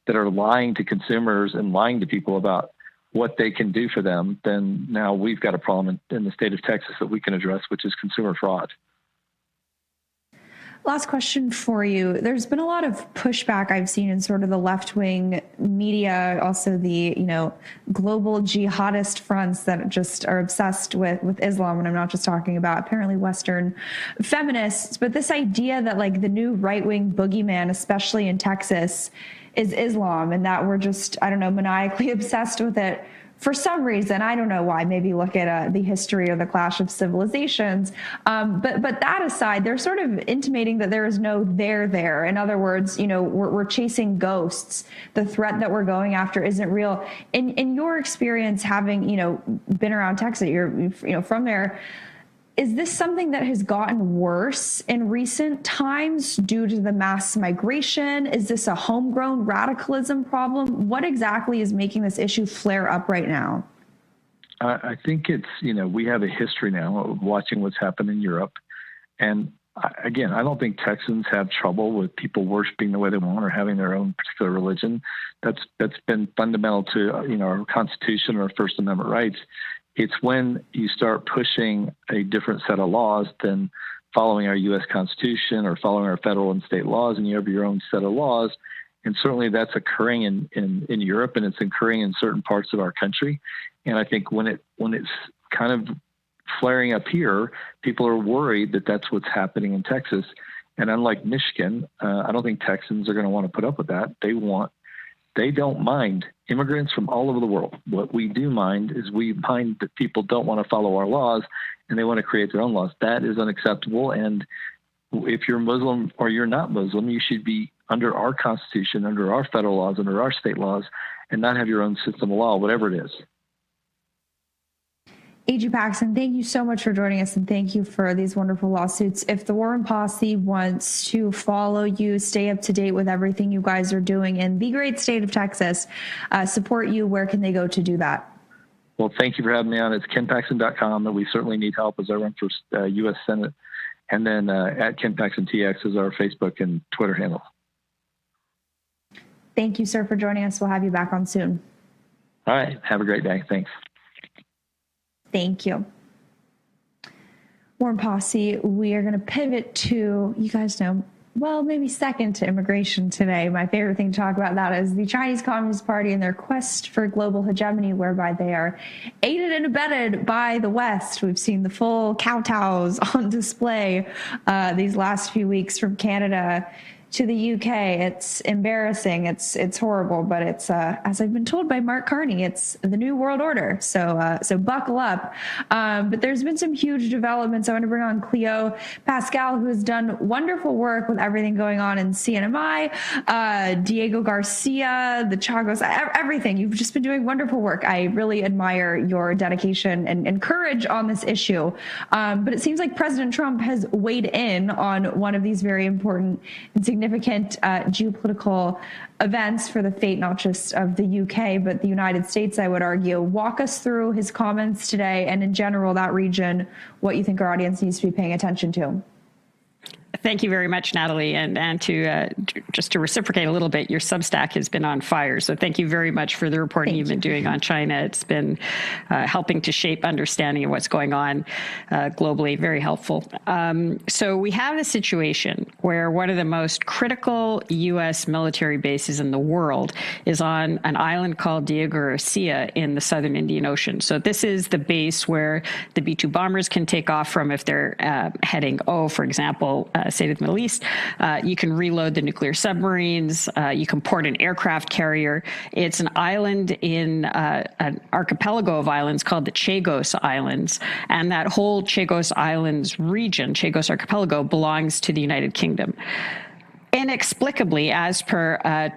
that are lying to consumers and lying to people about what they can do for them, then now we've got a problem in the state of Texas that we can address, which is consumer fraud. Last question for you. There's been a lot of pushback I've seen in sort of the left-wing media, also the, global jihadist fronts that just are obsessed with Islam. And I'm not just talking about apparently Western feminists, but this idea that like the new right-wing boogeyman, especially in Texas, is Islam, and that we're just, maniacally obsessed with it for some reason, I don't know why, maybe look at the history or the clash of civilizations. But that aside, they're sort of intimating that there is no there there. In other words, we're chasing ghosts. The threat that we're going after isn't real. In your experience, having, been around Texas, you're from there, is this something that has gotten worse in recent times due to the mass migration? Is this a homegrown radicalism problem? What exactly is making this issue flare up right now? I think it's, we have a history now of watching what's happened in Europe. And again, I don't think Texans have trouble with people worshiping the way they want or having their own particular religion. That's been fundamental to, our Constitution or First Amendment rights. It's when you start pushing a different set of laws than following our U.S. Constitution or following our federal and state laws, and you have your own set of laws. And certainly that's occurring in Europe, and it's occurring in certain parts of our country. And I think when it's kind of flaring up here, people are worried that that's what's happening in Texas. And unlike Michigan, I don't think Texans are going to want to put up with that. They don't mind immigrants from all over the world. What we do mind is we mind that people don't want to follow our laws and they want to create their own laws. That is unacceptable. And if you're Muslim or you're not Muslim, you should be under our Constitution, under our federal laws, under our state laws, and not have your own system of law, whatever it is. A.G. Paxton, thank you so much for joining us, and thank you for these wonderful lawsuits. If the Warren Posse wants to follow you, stay up to date with everything you guys are doing in the great state of Texas, support you, where can they go to do that? Well, thank you for having me on. It's kenpaxton.com, and we certainly need help as I run for U.S. Senate. And then at Ken Paxton TX is our Facebook and Twitter handle. Thank you, sir, for joining us. We'll have you back on soon. All right. Have a great day. Thanks. Thank you. Warren Posse, we are going to pivot to, you guys know, well, maybe second to immigration today. My favorite thing to talk about that is the Chinese Communist Party and their quest for global hegemony, whereby they are aided and abetted by the West. We've seen the full kowtows on display these last few weeks from Canada to the UK. It's embarrassing. It's horrible, but it's as I've been told by Mark Carney, it's the new world order. So buckle up. But there's been some huge developments. I want to bring on Cleo Pascal, who has done wonderful work with everything going on in CNMI, Diego Garcia, the Chagos, everything. You've just been doing wonderful work. I really admire your dedication and courage on this issue. But it seems like President Trump has weighed in on one of these very important and significant geopolitical events for the fate not just of the UK, but the United States, I would argue. Walk us through his comments today and in general that region, what you think our audience needs to be paying attention to. Thank you very much, Natalie. And to just to reciprocate a little bit, your Substack has been on fire. So thank you very much for the reporting you've been doing on China. It's been helping to shape understanding of what's going on globally. Very helpful. So we have a situation where one of the most critical U.S. military bases in the world is on an island called Diego Garcia in the southern Indian Ocean. So this is the base where the B-2 bombers can take off from if they're heading, for example, say to the Middle East. You can reload the nuclear submarines. You can port an aircraft carrier. It's an island in an archipelago of islands called the Chagos Islands. And that whole Chagos Islands region, Chagos Archipelago, belongs to the United Kingdom. Inexplicably, as per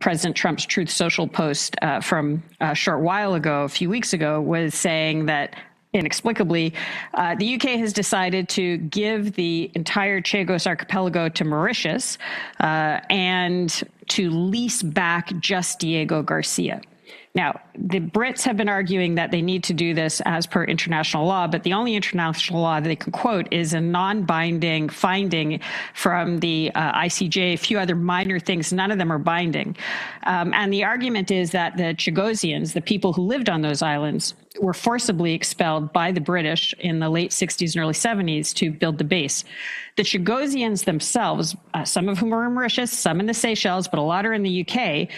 President Trump's Truth Social post from a short while ago, a few weeks ago, was saying that inexplicably, the UK has decided to give the entire Chagos Archipelago to Mauritius and to lease back just Diego Garcia. Now, the Brits have been arguing that they need to do this as per international law, but the only international law they can quote is a non-binding finding from the ICJ, a few other minor things. None of them are binding. And the argument is that the Chagosians, the people who lived on those islands, were forcibly expelled by the British in the late 60s and early 70s to build the base. The Chagosians themselves, some of whom are in Mauritius, some in the Seychelles, but a lot are in the UK,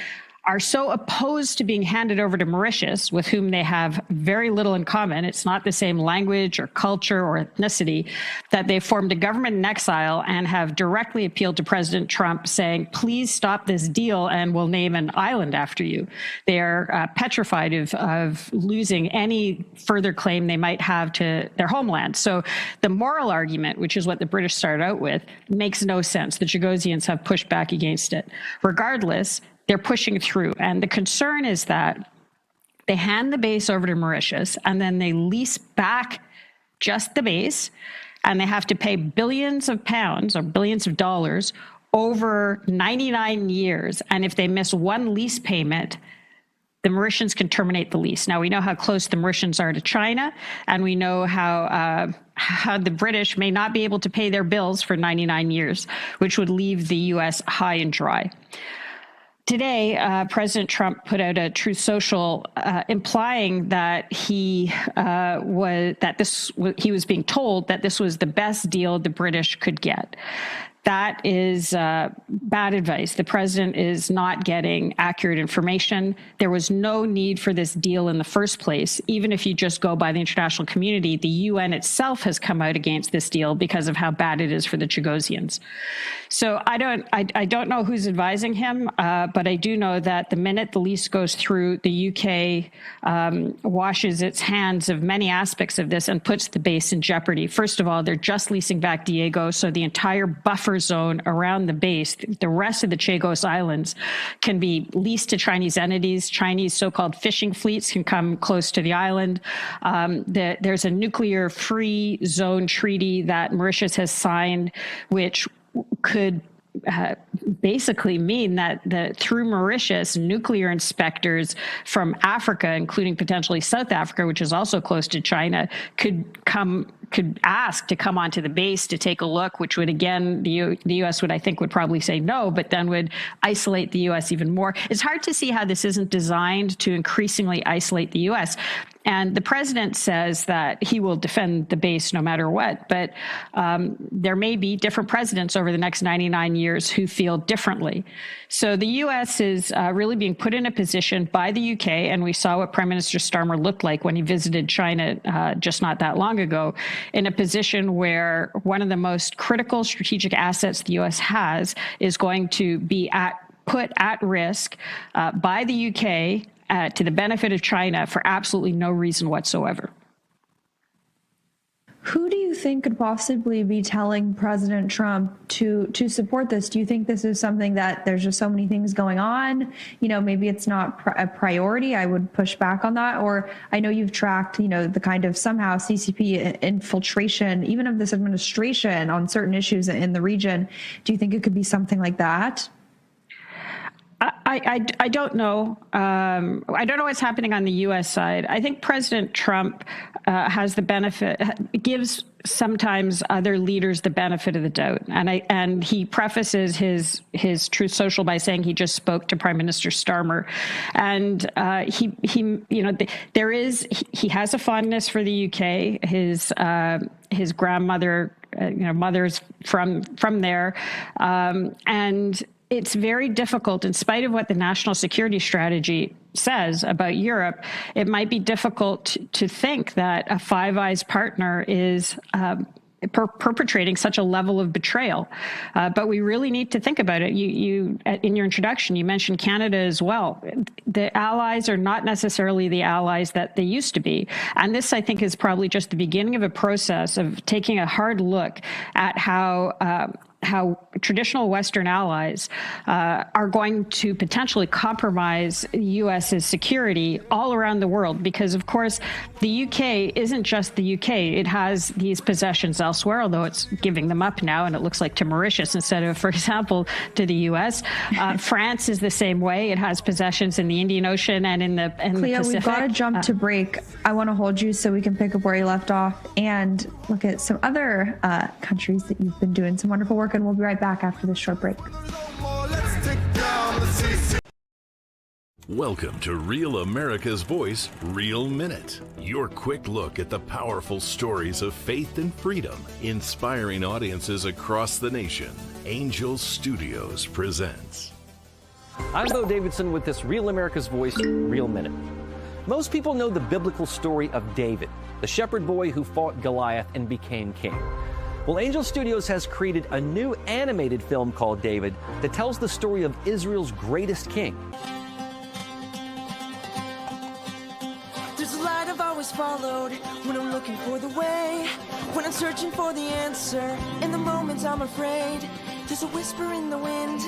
are so opposed to being handed over to Mauritius, with whom they have very little in common. It's not the same language or culture or ethnicity, that they formed a government in exile and have directly appealed to President Trump saying, please stop this deal and we'll name an island after you. They are petrified of losing any further claim they might have to their homeland. So the moral argument, which is what the British started out with, makes no sense. The Chagosians have pushed back against it. Regardless, they're pushing through. And the concern is that they hand the base over to Mauritius and then they lease back just the base, and they have to pay billions of pounds or billions of dollars over 99 years. And if they miss one lease payment, the Mauritians can terminate the lease. Now, we know how close the Mauritians are to China, and we know how the British may not be able to pay their bills for 99 years, which would leave the U.S. high and dry. Today, President Trump put out a Truth Social implying that he was being told that this was the best deal the British could get. That is bad advice. The president is not getting accurate information. There was no need for this deal in the first place. Even if you just go by the international community, the UN itself has come out against this deal because of how bad it is for the Chagosians. So I don't know who's advising him, but I do know that the minute the lease goes through, the UK washes its hands of many aspects of this and puts the base in jeopardy. First of all, they're just leasing back Diego, so the entire buffer zone around the base, the rest of the Chagos Islands, can be leased to Chinese entities. Chinese so-called fishing fleets can come close to the island. There's a nuclear-free zone treaty that Mauritius has signed, which could basically mean that through Mauritius, nuclear inspectors from Africa, including potentially South Africa, which is also close to China, could ask to come onto the base to take a look, which would, again, the U.S. would probably say no, but then would isolate the U.S. even more. It's hard to see how this isn't designed to increasingly isolate the U.S. And the president says that he will defend the base no matter what, but there may be different presidents over the next 99 years who feel differently. So the U.S. is really being put in a position by the U.K., and we saw what Prime Minister Starmer looked like when he visited China just not that long ago, in a position where one of the most critical strategic assets the U.S. has is going to be put at risk by the U.K., to the benefit of China for absolutely no reason whatsoever. Who do you think could possibly be telling President Trump to support this? Do you think this is something that there's just so many things going on? Maybe it's not a priority. I would push back on that. Or I know you've tracked, the kind of somehow CCP infiltration, even of this administration on certain issues in the region. Do you think it could be something like that? I don't know. I don't know what's happening on the U.S. side. I think President Trump has the benefit, gives sometimes other leaders the benefit of the doubt, and he prefaces his Truth Social by saying he just spoke to Prime Minister Starmer, and he has a fondness for the UK. His grandmother, mother's from there, and it's very difficult, in spite of what the national security strategy says about Europe, it might be difficult to think that a Five Eyes partner is perpetrating such a level of betrayal. But we really need to think about it. You in your introduction, you mentioned Canada as well. The allies are not necessarily the allies that they used to be. And this, I think, is probably just the beginning of a process of taking a hard look at how traditional Western allies are going to potentially compromise U.S.'s security all around the world. Because, of course, the UK isn't just the UK. It has these possessions elsewhere, although it's giving them up now, and it looks like to Mauritius instead of, for example, to the U.S. France is the same way. It has possessions in the Indian Ocean and in the Cleo, Pacific. We've got to jump to break. I want to hold you so we can pick up where you left off and look at some other countries that you've been doing some wonderful work. And we'll be right back after this short break. Welcome to Real America's Voice, Real Minute. Your quick look at the powerful stories of faith and freedom, inspiring audiences across the nation. Angel Studios presents. I'm Bo Davidson with this Real America's Voice Real Minute. Most people know the biblical story of David, the shepherd boy who fought Goliath and became king. Well, Angel Studios has created a new animated film called David that tells the story of Israel's greatest king. There's a light I've always followed when I'm looking for the way, when I'm searching for the answer. In the moments I'm afraid, there's a whisper in the wind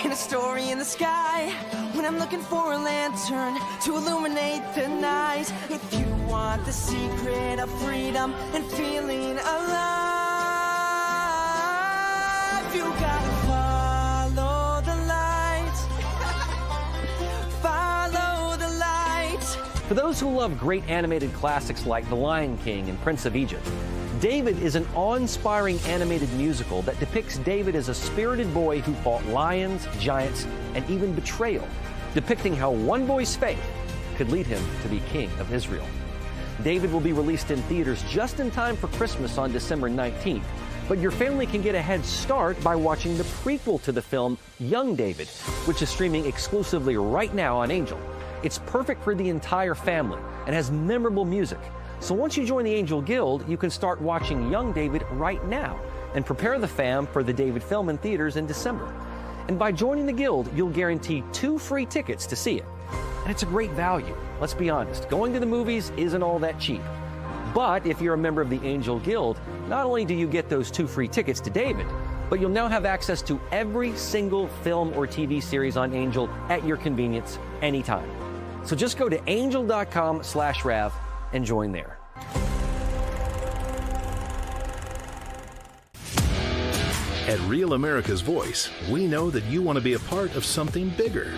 and a story in the sky. When I'm looking for a lantern to illuminate the night. If you want the secret of freedom and feeling alive, you gotta follow the light. Follow the light. For those who love great animated classics like The Lion King and Prince of Egypt, David is an awe-inspiring animated musical that depicts David as a spirited boy who fought lions, giants, and even betrayal, depicting how one boy's faith could lead him to be king of Israel. David will be released in theaters just in time for Christmas on December 19th, but your family can get a head start by watching the prequel to the film, Young David, which is streaming exclusively right now on Angel. It's perfect for the entire family and has memorable music. So once you join the Angel Guild, you can start watching Young David right now and prepare the fam for the David film in theaters in December. And by joining the Guild, you'll guarantee 2 free tickets to see it. And it's a great value. Let's be honest, going to the movies isn't all that cheap. But if you're a member of the Angel Guild, not only do you get those 2 free tickets to David, but you'll now have access to every single film or TV series on Angel at your convenience anytime. So just go to angel.com/Rav and join there. At Real America's Voice, we know that you want to be a part of something bigger.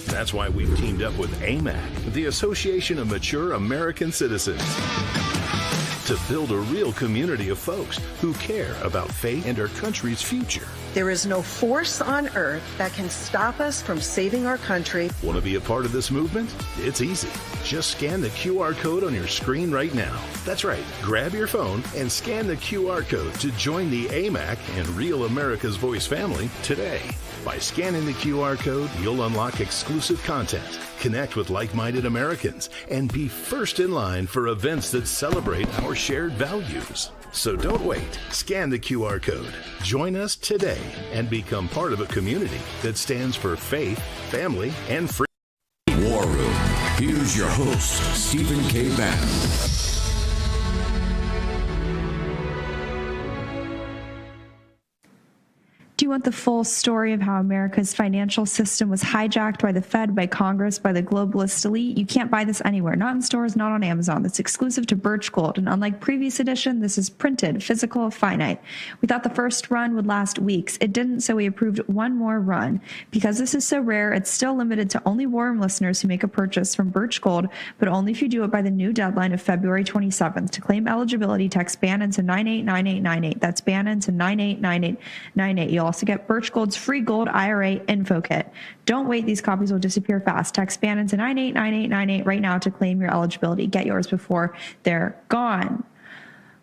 That's why we've teamed up with AMAC, the Association of Mature American Citizens, to build a real community of folks who care about faith and our country's future. There is no force on earth that can stop us from saving our country. Want to be a part of this movement? It's easy. Just scan the QR code on your screen right now. That's right. Grab your phone and scan the QR code to join the AMAC and Real America's Voice family today. By scanning the QR code, you'll unlock exclusive content, connect with like-minded Americans, and be first in line for events that celebrate our shared values. So don't wait. Scan the QR code. Join us today and become part of a community that stands for faith, family, and freedom. War Room. Here's your host, Stephen K. Bannon. Do you want the full story of how America's financial system was hijacked by the Fed, by Congress, by the globalist elite? You can't buy this anywhere, not in stores, not on Amazon. It's exclusive to Birch Gold, and unlike previous edition, this is printed, physical, finite. We thought the first run would last weeks. It didn't, so we approved one more run. Because this is so rare, it's still limited to only War Room listeners who make a purchase from Birch Gold, but only if you do it by the new deadline of February 27th. To claim eligibility, text Bannon to 989898. That's Bannon to 989898. You'll also get Birch Gold's free gold IRA info kit. Don't wait, these copies will disappear fast. Text Bannon to 989898 right now to claim your eligibility. Get yours before they're gone.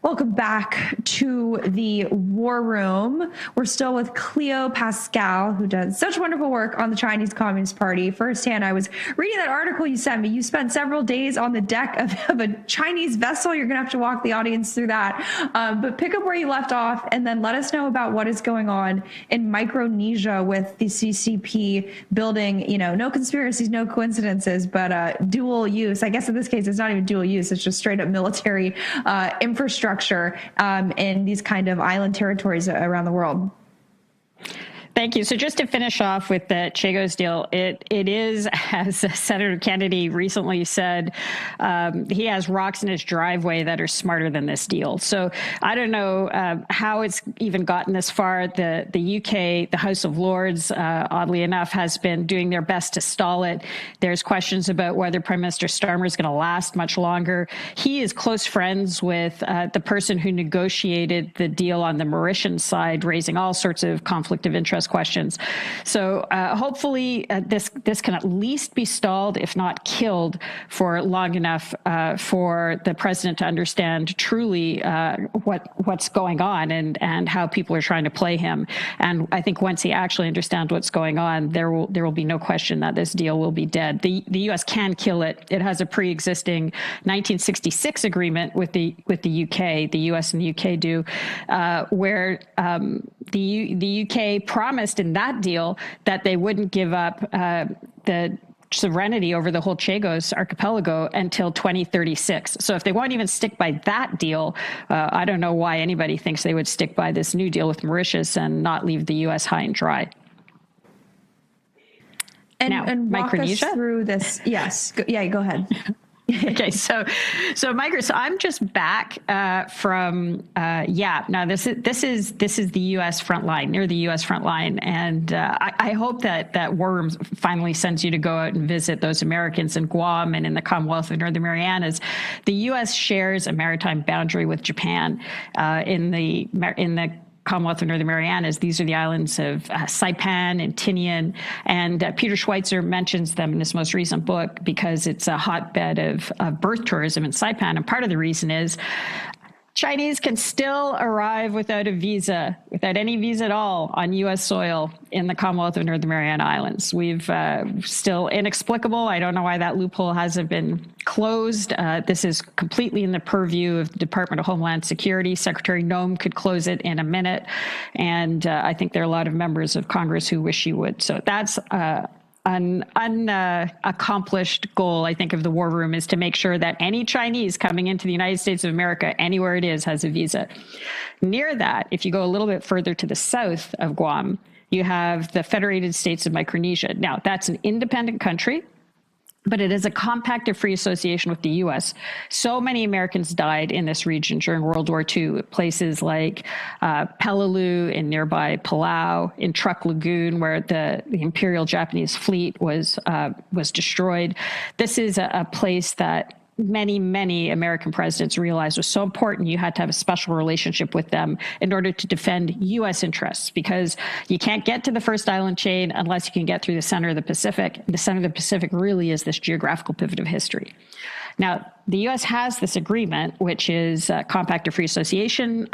Welcome back to the War Room. We're still with Cleo Pascal, who does such wonderful work on the Chinese Communist Party. Firsthand, I was reading that article you sent me. You spent several days on the deck of a Chinese vessel. You're going to have to walk the audience through that. But pick up where you left off and then let us know about what is going on in Micronesia with the CCP building, no conspiracies, no coincidences, but dual use. I guess in this case, it's not even dual use. It's just straight up military infrastructure in these kind of island territories around the world. Thank you. So just to finish off with the Chagos deal, it is, as Senator Kennedy recently said, he has rocks in his driveway that are smarter than this deal. So I don't know how it's even gotten this far. The UK, the House of Lords, oddly enough, has been doing their best to stall it. There's questions about whether Prime Minister Starmer is going to last much longer. He is close friends with the person who negotiated the deal on the Mauritian side, raising all sorts of conflict of interest U.S. questions. So hopefully this can at least be stalled, if not killed, for long enough for the president to understand truly what's going on and how people are trying to play him. And I think once he actually understands what's going on, there will be no question that this deal will be dead. The U.S. can kill it. It has a pre-existing 1966 agreement with the UK. The U.S. and the UK do, where the UK promised in that deal that they wouldn't give up the sovereignty over the whole Chagos archipelago until 2036. So if they won't even stick by that deal, I don't know why anybody thinks they would stick by this new deal with Mauritius and not leave the U.S. high and dry. And walk us through this. Yes. Go ahead. Okay, so I'm just back from YAP. Now this is the U.S. front line, near the U.S. front line, and I hope that War Room finally sends you to go out and visit those Americans in Guam and in the Commonwealth of Northern Marianas. The U.S. shares a maritime boundary with Japan in the Commonwealth of Northern Marianas. These are the islands of Saipan and Tinian, and Peter Schweitzer mentions them in his most recent book because it's a hotbed of birth tourism in Saipan, and part of the reason is Chinese can still arrive without any visa at all on U.S. soil in the Commonwealth of Northern Mariana Islands. We've still inexplicable. I don't know why that loophole hasn't been closed. This is completely in the purview of the Department of Homeland Security. Secretary Noem could close it in a minute. And I think there are a lot of members of Congress who wish he would. So that's an unaccomplished goal, I think, of the War Room, is to make sure that any Chinese coming into the United States of America, anywhere it is, has a visa. Near that, if you go a little bit further to the south of Guam, you have the Federated States of Micronesia. Now, that's an independent country, but it is a compact of free association with the U.S. So many Americans died in this region during World War II, places like Peleliu in nearby Palau, in Truk Lagoon, where the Imperial Japanese fleet was destroyed. This is a place that many American presidents realized was so important. You had to have a special relationship with them in order to defend U.S. interests, because you can't get to the first island chain unless you can get through the center of the Pacific. The center of the Pacific really is this geographical pivot of history. Now, the U.S. has this agreement, which is Compact of Free Association.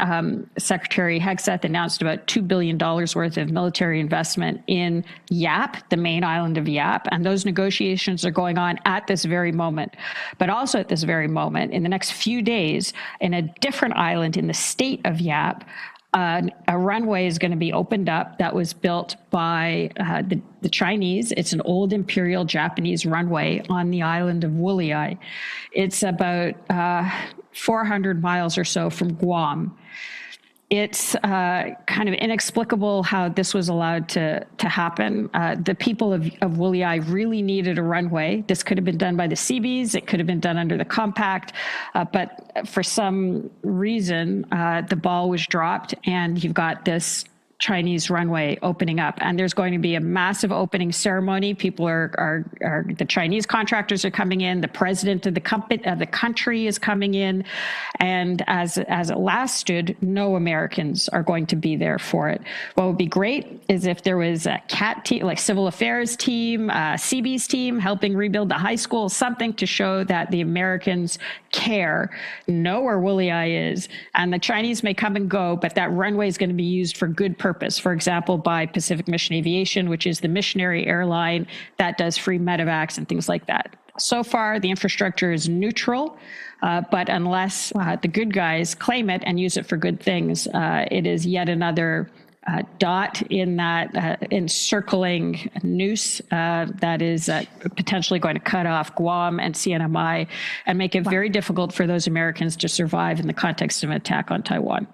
Secretary Hegseth announced about $2 billion worth of military investment in Yap, the main island of Yap, and those negotiations are going on at this very moment. But also at this very moment, in the next few days, in a different island in the state of Yap, a runway is going to be opened up that was built by the Chinese. It's an old Imperial Japanese runway on the island of Wuliai. It's about 400 miles or so from Guam. It's kind of inexplicable how this was allowed to happen. The people of Wuliai really needed a runway. This could have been done by the Seabees. It could have been done under the compact. But for some reason, the ball was dropped, and you've got this Chinese runway opening up, and there's going to be a massive opening ceremony. People are the Chinese contractors are coming in. The president of the country is coming in, and as it last stood, no Americans are going to be there for it. What would be great is if there was a CAT team, like civil affairs team, CB's team, helping rebuild the high school, something to show that the Americans care, know where Wuliai is, and the Chinese may come and go, but that runway is going to be used for good purpose. For example, by Pacific Mission Aviation, which is the missionary airline that does free medevacs and things like that. So far, the infrastructure is neutral, but unless the good guys claim it and use it for good things, it is yet another dot in that encircling noose that is potentially going to cut off Guam and CNMI and make it very difficult for those Americans to survive in the context of an attack on Taiwan.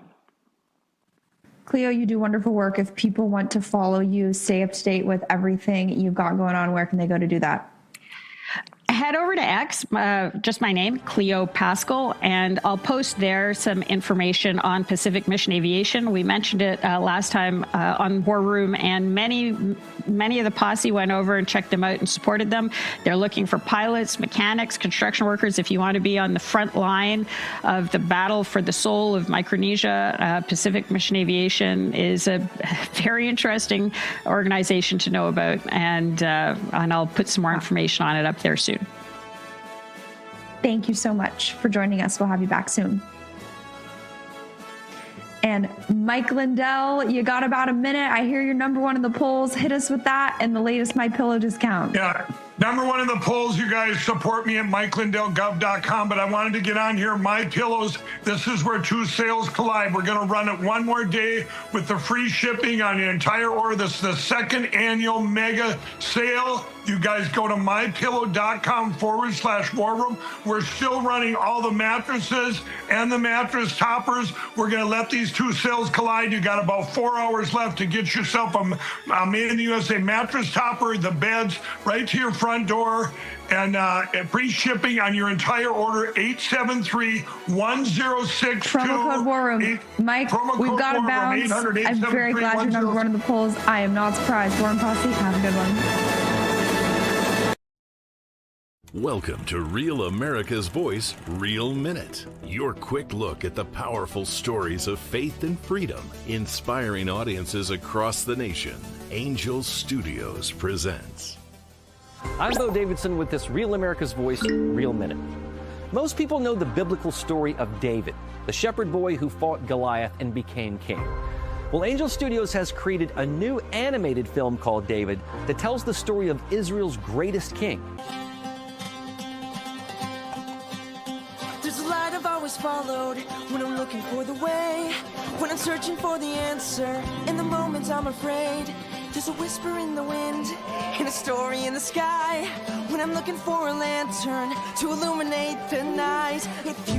Cleo, you do wonderful work. If people want to follow you, stay up to date with everything you've got going on, where can they go to do that? Head over to X, just my name, Cleo Pascal, and I'll post there some information on Pacific Mission Aviation. We mentioned it last time on War Room, and many of the posse went over and checked them out and supported them. They're looking for pilots, mechanics, construction workers. If you want to be on the front line of the battle for the soul of Micronesia, Pacific Mission Aviation is a very interesting organization to know about, and I'll put some more information on it up there soon. Thank you so much for joining us. We'll have you back soon. And Mike Lindell, you got about a minute. I hear you're number one in the polls. Hit us with that and the latest MyPillow discount. Yeah, number one in the polls. You guys support me at MikeLindellGov.com, but I wanted to get on here. MyPillows, this is where two sales collide. We're going to run it one more day with the free shipping on your entire order. This is the second annual mega sale. You guys go to MyPillow.com/War Room. We're still running all the mattresses and the mattress toppers. We're going to let these two sales collide. You got about 4 hours left to get yourself a made in the USA mattress topper, the beds right to your front door, and free shipping on your entire order. 873-1062. Promo code War Room. Mike, we've got to bounce. I'm very glad you're number one in the polls. I am not surprised. Warren Posse, have a good one. Welcome to Real America's Voice, Real Minute. Your quick look at the powerful stories of faith and freedom, inspiring audiences across the nation. Angel Studios presents. I'm Bo Davidson with this Real America's Voice, Real Minute. Most people know the biblical story of David, the shepherd boy who fought Goliath and became king. Well, Angel Studios has created a new animated film called David that tells the story of Israel's greatest king. There's a light I've always followed when I'm looking for the way, when I'm searching for the answer. In the moments I'm afraid, there's a whisper in the wind and a story in the sky. When I'm looking for a lantern to illuminate the night. If you